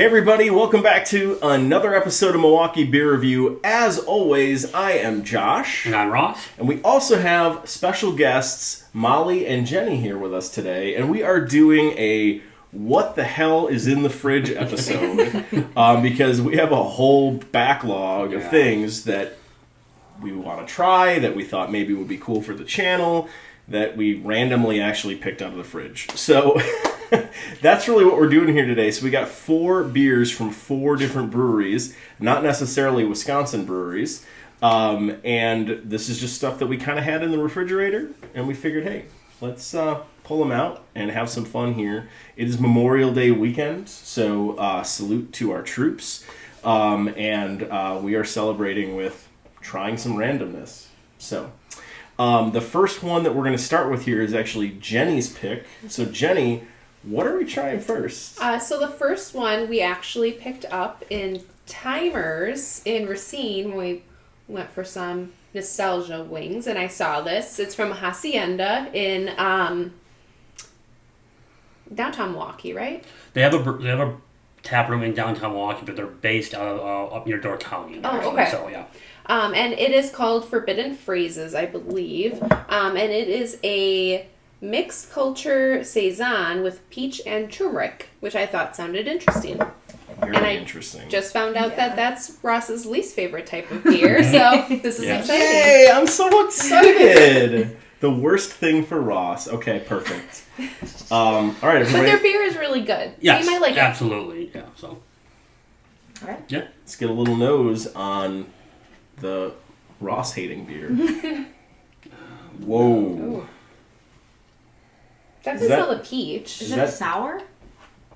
Hey everybody, welcome back to another episode of Milwaukee Beer Review. As always, I am Josh. And I'm Ross. And we also have special guests, Molly and Jenny, here with us today. And we are doing a What the Hell is in the Fridge episode. Because we have a whole backlog of things that we want to try, that we thought maybe would be cool for the channel, that we randomly actually picked out of the fridge. So that's really what we're doing here today. So we got 4 beers from 4 different breweries, not necessarily Wisconsin breweries. And this is just stuff that we kind of had in the refrigerator. And we figured, hey, let's pull them out and have some fun here. It is Memorial Day weekend, so salute to our troops. And we are celebrating with trying some randomness. So the first one that we're going to start with here is actually Jenny's pick. So Jenny, what are we trying first? So the first one we actually picked up in Timers in Racine when we went for some nostalgia wings, and I saw this. It's from Hacienda in downtown Milwaukee, right? They have a tap room in downtown Milwaukee, but they're based out of up near Door County. Oh, okay. So yeah. And it is called Forbidden Phrases, I believe. And it is a mixed culture Saison with peach and turmeric, which I thought sounded interesting. Very interesting. Just found out that that's Ross's least favorite type of beer, so this is exciting. Yay! I'm so excited! The worst thing for Ross. Okay, perfect. All right, everybody. But their beer is really good. Yes, you might like absolutely. Yeah. So. All right. Yeah. Let's get a little nose on the Ross hating beer. Whoa. Ooh. Definitely smell the peach. Is it a sour?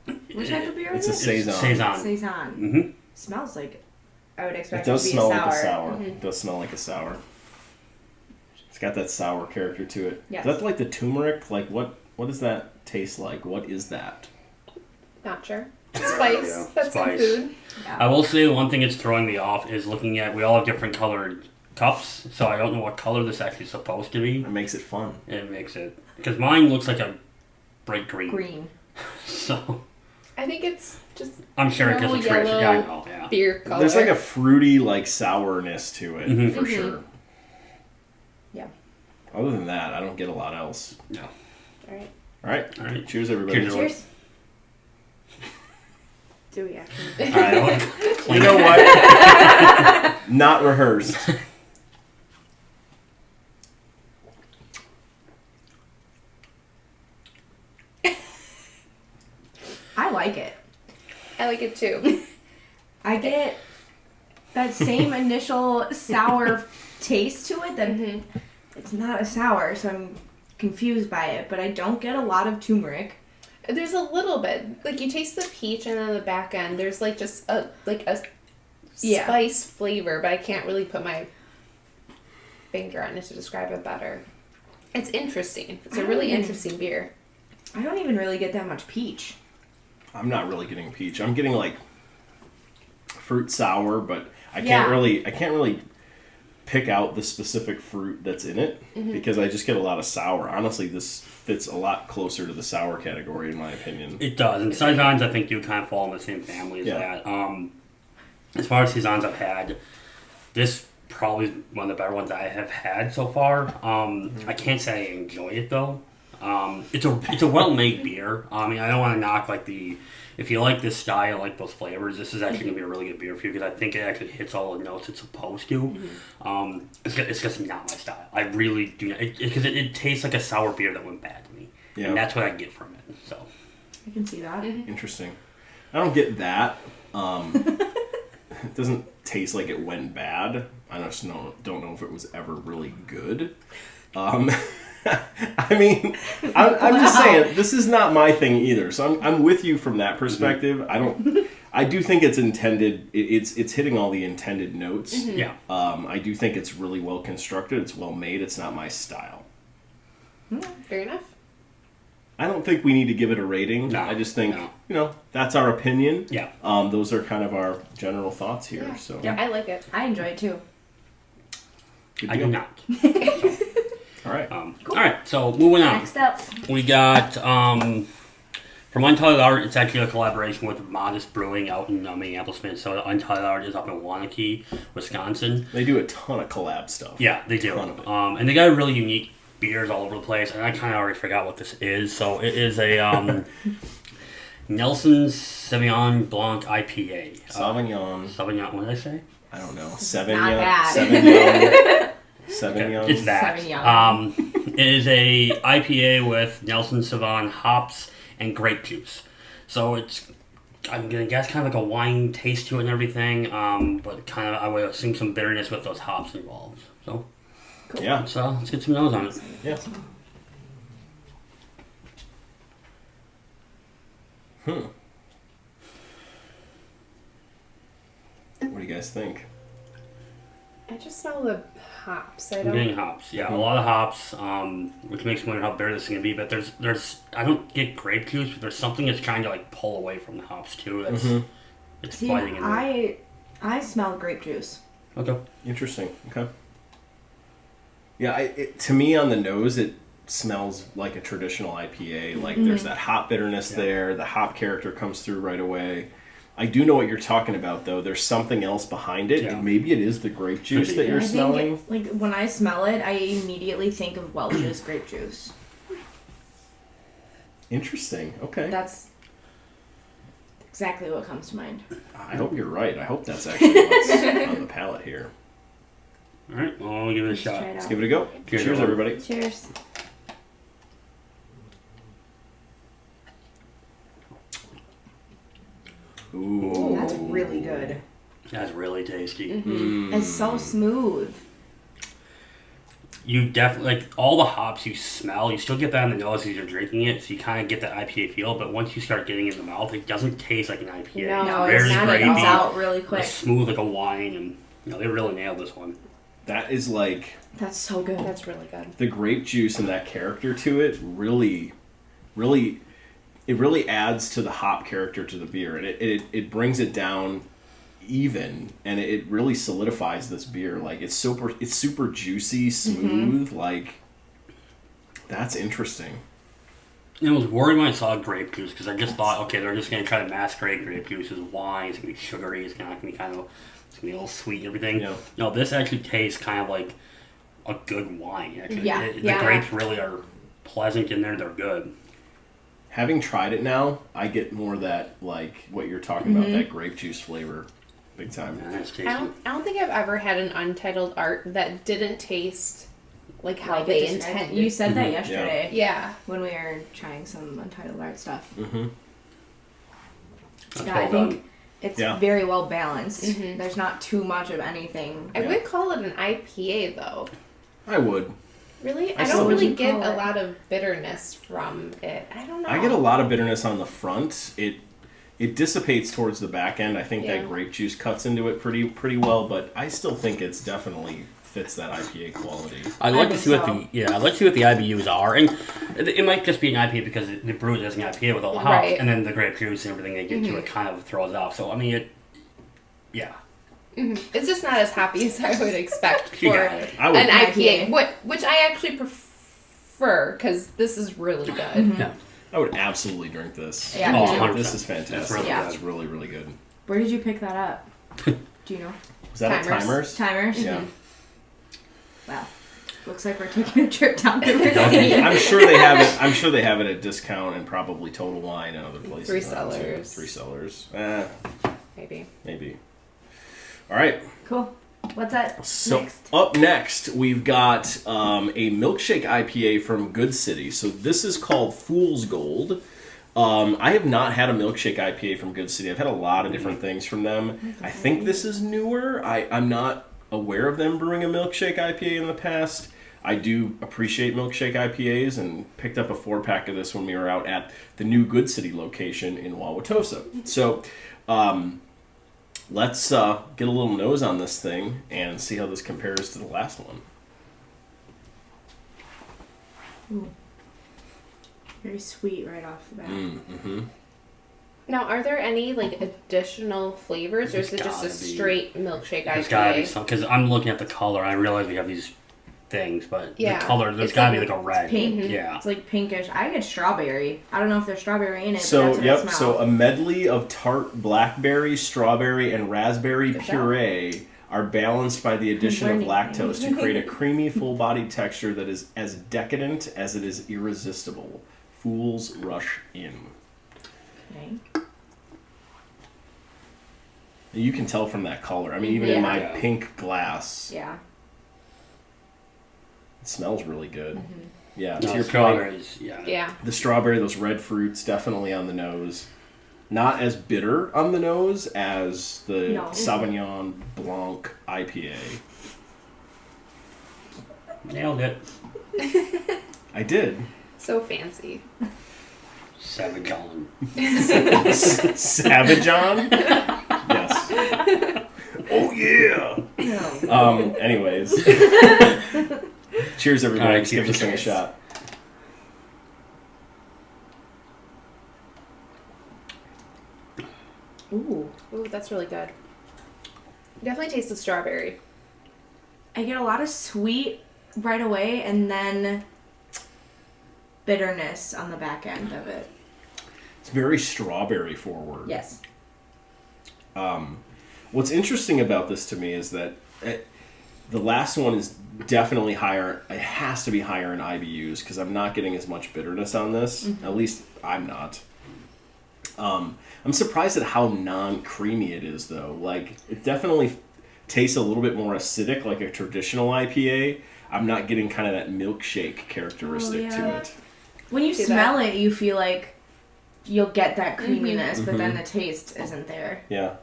What type of beer is it? It's a Saison. Saison. Mm-hmm. Smells like I would expect It does to be smell a sour. like a sour. Mm-hmm. It does smell like a sour. It's got that sour character to it. Yes. Is that like the turmeric? Like what does that taste like? What is that? Not sure. Spice. Yeah, That's spice. some food. Yeah. I will say one thing that's throwing me off is looking at we all have different colored cups, so I don't know what color this actually is supposed to be. It makes it fun. It makes it because mine looks like a bright green. Green. So I think it's just I'm sure it gets a normal trick. yellow Yeah, I know. Yeah. beer color. There's like a fruity like sourness to it Mhm. for sure. Yeah. Other than that, I don't get a lot else. No. All right. All right. All right. Cheers, everybody. Cheers. Cheers. Do we actually? All right. You know what? Not rehearsed. I like it. I like it too. I get that same initial sour taste to it. That it's not a sour, so I'm confused by it. But I don't get a lot of turmeric. There's a little bit. Like you taste the peach, and then the back end there's like just a spice flavor, but I can't really put my finger on it to describe it better. It's interesting. It's a really interesting beer. I don't even really get that much peach. I'm not really getting peach. I'm getting like fruit sour, but I can't really pick out the specific fruit that's in it because I just get a lot of sour. Honestly, this fits a lot closer to the sour category in my opinion. It does, and Saisons I think do kind of fall in the same family as that. As far as Saisons I've had, this probably is one of the better ones I have had so far. I can't say I enjoy it though. It's a well-made beer. I mean, I don't want to knock if you like this style, like those flavors, this is actually going to be a really good beer for you because I think it actually hits all the notes it's supposed to. It's just not my style. I really do not, because it tastes like a sour beer that went bad to me. Yeah. And that's what I get from it. So I can see that. Interesting. I don't get that. It doesn't taste like it went bad. I just don't know if it was ever really good. I mean, I'm just saying this is not my thing either. So I'm with you from that perspective. I do think it's intended. It's hitting all the intended notes. yeah. I do think it's really well constructed. It's well made. It's not my style. Fair enough. I don't think we need to give it a rating. No, I just think that's our opinion. Yeah. Those are kind of our general thoughts here. Yeah. So I like it. I enjoy it too. good I deal. do not. All right. All right, so moving on. Next up. We got From Untitled Art, it's actually a collaboration with Modest Brewing out in Minneapolis, Minnesota. Untitled Art is up in Waunakee, Wisconsin. They do a ton of collab stuff. Yeah, they do. And they got really unique beers all over the place, and I kind of already forgot what this is. So it is a Nelson's Sauvignon Blanc IPA. Sauvignon, what did I say? I don't know. Sauvignon. Sauvignon. It's that. Sauvignon. It is a IPA with Nelson Sauvin hops and grape juice. So it's, I'm gonna guess, kind of like a wine taste to it and everything, but kind of, I would assume some bitterness with those hops involved. So, cool. Yeah. So let's get some nose on it. Yeah. What do you guys think? I just smell the hops. I'm getting hops. Yeah, a lot of hops, which makes me wonder how bitter this is gonna be. But there's I don't get grape juice, but there's something that's trying to like pull away from the hops too. That's it's fighting in there. I smell grape juice. Okay. Interesting. Okay. Yeah, to me on the nose it smells like a traditional IPA. Like there's that hop bitterness there. The hop character comes through right away. I do know what you're talking about, though. There's something else behind it, and maybe it is the grape juice that you're smelling. Like when I smell it, I immediately think of Welch's grape juice. Interesting. Okay. That's exactly what comes to mind. I hope you're right. I hope that's actually what's on the palate here. All right. Well, I'll give it a shot. Let's give it a go. Cheers everybody. Cheers. Ooh. That's really good. That's really tasty. It's so smooth. You definitely, like, all the hops you smell, you still get that in the nose as you're drinking it, so you kind of get that IPA feel, but once you start getting it in the mouth, it doesn't taste like an IPA. No, it's it's not. It comes out really quick. It's smooth like a wine, and they really nailed this one. That is like... That's so good. That's really good. The grape juice and that character to it really adds to the hop character to the beer, and it brings it down even, and it really solidifies this beer. Like it's super juicy, smooth. Like that's interesting. I was worried when I saw grape juice because I just thought, okay, they're just gonna try to masquerade grape juice as wine. It's gonna be sugary. It's gonna be kind of, it's gonna be a little sweet and everything. Yeah. No, this actually tastes kind of like a good wine. Actually, Yeah. The grapes really are pleasant in there. They're good. Having tried it now, I get more that, like, what you're talking about, that grape juice flavor. Big time. Yeah, that's tasty. I don't think I've ever had an Untitled Art that didn't taste like how Like they it just- intended. You said that yesterday. Yeah. When we were trying some Untitled Art stuff. That's Yeah, I well think done. it's Yeah. very well balanced. There's not too much of anything. I would call it an IPA though. I would. Really? I still don't really would get call a it. lot of bitterness from it. I don't know. I get a lot of bitterness on the front. It dissipates towards the back end. I think Yeah. that grape juice cuts into it pretty well, but I still think it's definitely fits that IPA quality. I'd like to think see what so. I'd like to see what the IBUs are, and it might just be an IPA because they brew it as an IPA with all the hops, Right. and then the grape juice and everything they get to it kind of throws it off. So I mean, It's just not as hoppy as I would expect You for got it. I would. an IPA, which I actually prefer because this is really good. yeah. I would absolutely drink this. Yeah. Oh, me too. 100%. This is fantastic. It's really good. It's really, really good. Where did you pick that up? Do you know? Is that a Timers. Timers? Timers? Yeah. Wow. Looks like we're taking a trip down to Virginia. I'm sure they have it. I'm sure they have it at discount and probably Total Wine and other places. 3 now, too. Cellars. 3 Cellars. Maybe. All right. Cool. What's that So next? up next, we've got a Milkshake IPA from Good City. So this is called Fool's Gold. I have not had a Milkshake IPA from Good City. I've had a lot of different things from them. I think this is newer. I'm not aware of them brewing a Milkshake IPA in the past. I do appreciate Milkshake IPAs and picked up a 4-pack of this when we were out at the new Good City location in Wauwatosa. So let's get a little nose on this thing and see how this compares to the last one. Ooh. Very sweet right off the bat. Mm-hmm. Now, are there any like additional flavors, or is it just a There's gotta be. straight milkshake There's gotta be IPA? some because I'm looking at the color. And I realize we have these things, but Yeah. the color, there's It's gotta like be like a red. pink. Yeah. It's like pinkish. I get strawberry. I don't know if there's strawberry in it, but So that's what it smells. so a medley of tart blackberry, strawberry, and raspberry Good puree are balanced by the addition of Learning. lactose to create a creamy, full-bodied texture that is as decadent as it is irresistible. Fools rush in. Okay. You can tell from that color. I mean, even in my Yeah. pink glass, Yeah. it smells really good. Yeah, No, to your point, strawberries, yeah. Yeah. the strawberry, those red fruits, definitely on the nose. Not as bitter on the nose as the No. Sauvignon Blanc IPA. Nailed it. I did. So fancy. Sauvignon. Savajon? Yes. Oh yeah. No. Anyways. Cheers, everybody. All right, Let's give this thing a cheers. shot. Ooh. Ooh, that's really good. Definitely taste the strawberry. I get a lot of sweet right away and then bitterness on the back end of it. It's very strawberry forward. Yes. What's interesting about this to me is that the last one is definitely higher. It has to be higher in IBUs because I'm not getting as much bitterness on this. At least I'm not. I'm surprised at how non-creamy it is, though. Like, it definitely tastes a little bit more acidic, like a traditional IPA. I'm not getting kind of that milkshake characteristic to yeah. it. When you See smell that? it, you feel like you'll get that creaminess, but then the taste isn't there. Yeah.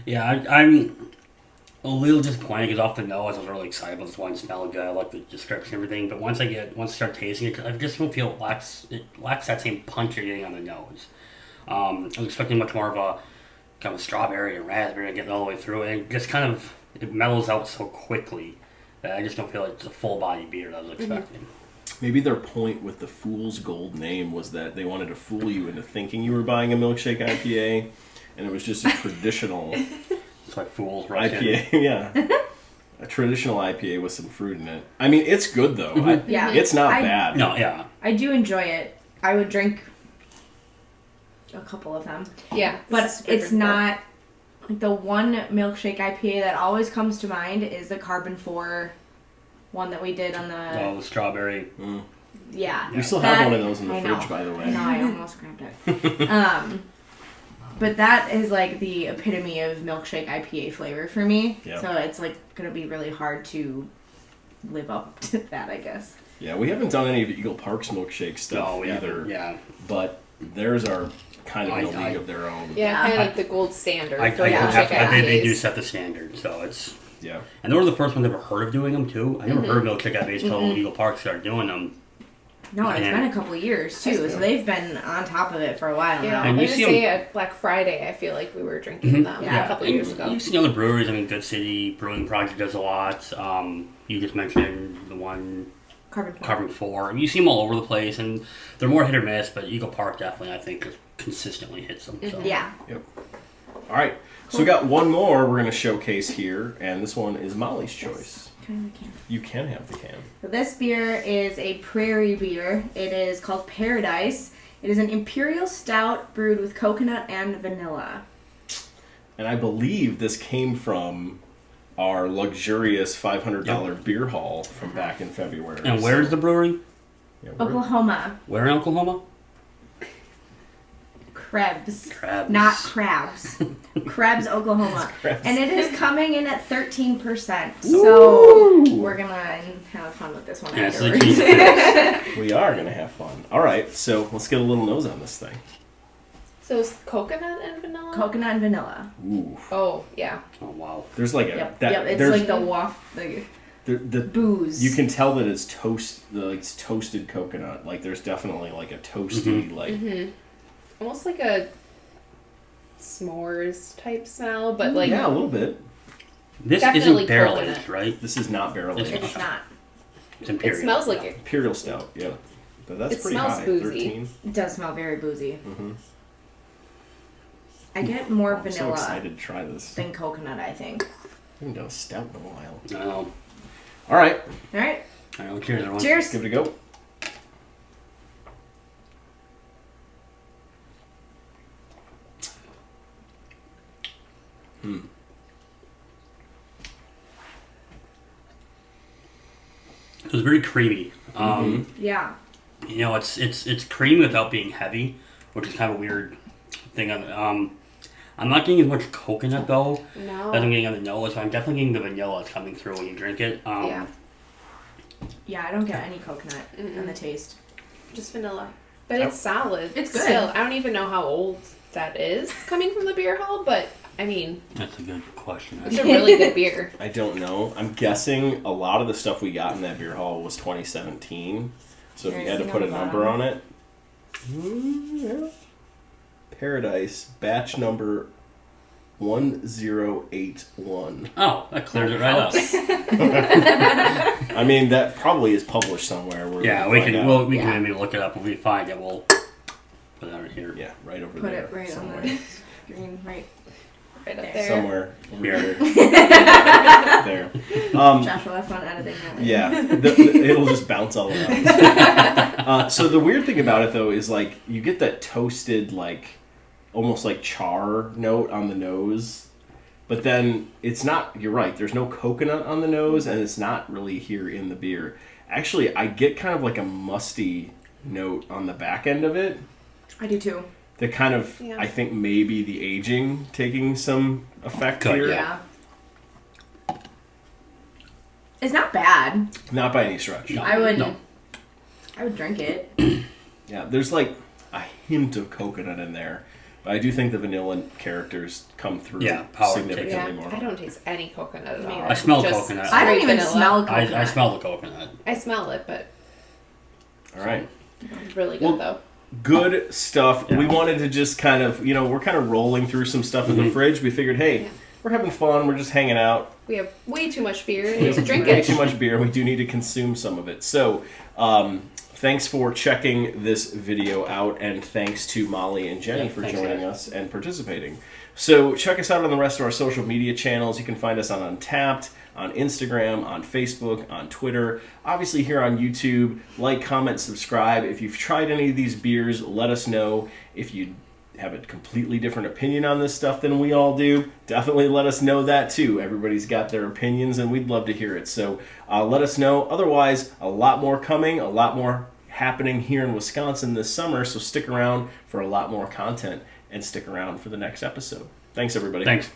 Yeah, I'm a little disappointed because off the nose I was really excited about this one. It smelled good. I like the description and everything. But once I start tasting it, I just don't feel it lacks that same punch you're getting on the nose. I was expecting much more of a kind of strawberry and raspberry and getting all the way through it. And it just kind of it mellows out so quickly that I just don't feel like it's a full body beer that I was expecting. Maybe their point with the Fool's Gold name was that they wanted to fool you into thinking you were buying a Milkshake IPA, and it was just a traditional It's like fools rush in. IPA. Yeah. A traditional IPA with some fruit in it. I mean, it's good, though. Yeah. It's not I- bad. No, yeah. I do enjoy it. I would drink a couple of them. Yeah. But this is super it's drinkable. not like the one milkshake IPA that always comes to mind is the Carbon 4 one that we did on the Oh, the strawberry. yeah. We still That- have one of those in the I know. fridge, by the way. I know, I almost grabbed it. But that is like the epitome of milkshake IPA flavor for me. Yeah. So it's like gonna be really hard to live up to that, I guess. Yeah, we haven't done any of Eagle Park's milkshake stuff No, we either. haven't. Yeah. But theirs are kind of in a I- league of their own. Yeah, Yeah. kind of like the gold standard I for have milkshake to, they do IPAs. set the standard, so it's. Yeah. And they were the first ones I've ever heard of doing them too. I never heard of Milkshake IPAs until Eagle Park started doing them. No, it's And- been a couple of years too, That's so good. they've been on top of it for a while Yeah, now. And I'm you gonna see say at Black Friday, I feel like we were drinking them Yeah. a couple and years ago. You've seen other breweries. I mean, Good City Brewing Project does a lot. You just mentioned the one Carbon 4. Carbon 4. You see them all over the place, and they're more hit or miss. But Eagle Park definitely, I think, just consistently hits them. So. Yeah. Yep. All right. So we got one more we're going to showcase here, and this one is Molly's choice. You can have the can. So this beer is a prairie beer. It is called Paradise. It is an Imperial Stout brewed with coconut and vanilla. And I believe this came from our luxurious $500 beer haul from back in February. And where's the brewery? Yeah, where- Oklahoma. Where in Oklahoma? Krebs. Crabs. Not crabs. Krebs, Oklahoma. Krebs. And it is coming in at 13%. So we're going to have fun with this one Yeah, so afterwards. We are going to have fun. All right, so let's get a little nose on this thing. So it's coconut and vanilla? Coconut and vanilla. Ooh. Oh, yeah. Oh wow. There's like a... Yep. It's there's, like the waft, the the booze. You can tell that it's it's toasted coconut. Like there's definitely like a toasty like Almost like a s'mores type smell, but like yeah, a little bit. This Definitely isn't barrel coconut. aged, right? This is not barrel It's aged. It's not. It's it Imperial. smells like it. Imperial Stout, yeah. But that's It pretty smells high. boozy. 13. It does smell very boozy. Mm-hmm. I get more I'm so vanilla excited to try this. than coconut, I think. I haven't done a stout in a while. No. All right. All right. All right, well, cheers, everyone. Cheers. Give it a go. It was very creamy. Yeah. You know, it's creamy without being heavy, which is kind of a weird thing. I'm not getting as much coconut though No. as I'm getting on the nose. So I'm definitely getting the vanilla coming through when you drink it. Yeah. Yeah, I don't get any coconut in the taste. Just vanilla. But it's solid. It's good. Still, I don't even know how old that is coming from the beer hall, but I mean, That's a good question. it's a really good beer. I don't know. I'm guessing a lot of the stuff we got in that beer hall was 2017. So if you had to put a number on it, yeah. Paradise batch number 1081. Oh, that clears it right up. I mean, that probably is published somewhere. Yeah, we can maybe look it up. If we find it, we'll put it over here. Yeah, right over Put there. it right somewhere. on the screen, right Right up there. there. Somewhere. Here. There. Josh will have fun editing that. Yeah, it'll just bounce all around. So the weird thing about it, though, is like you get that toasted, like almost like char note on the nose, but then it's not. You're right. There's no coconut on the nose, and it's not really here in the beer. Actually, I get kind of like a musty note on the back end of it. I do too. That kind of, I think maybe the aging taking some effect here. Yeah. It's not bad. Not by any stretch. No. I would No. drink it. Yeah, there's like a hint of coconut in there, but I do think the vanilla characters come through significantly Yeah, more. I don't taste any coconut at all. I smell Just coconut. I don't straight even vanilla. smell coconut. I smell the coconut. I smell it, but All right. it's really good though. Good stuff. Yeah. We wanted to just kind of, we're kind of rolling through some stuff in the fridge. We figured, hey, we're having fun. We're just hanging out. We have way too much beer to drink Way it. too much beer. We do need to consume some of it. So, thanks for checking this video out, and thanks to Molly and Jenny for joining us and participating. So check us out on the rest of our social media channels. You can find us on Untappd, on Instagram, on Facebook, on Twitter. Obviously here on YouTube. Like, comment, subscribe. If you've tried any of these beers, let us know. If you have a completely different opinion on this stuff than we all do, definitely let us know that too. Everybody's got their opinions, and we'd love to hear it. So let us know. Otherwise, a lot more coming, a lot more happening here in Wisconsin this summer, so stick around for a lot more content and stick around for the next episode. Thanks, everybody. Thanks.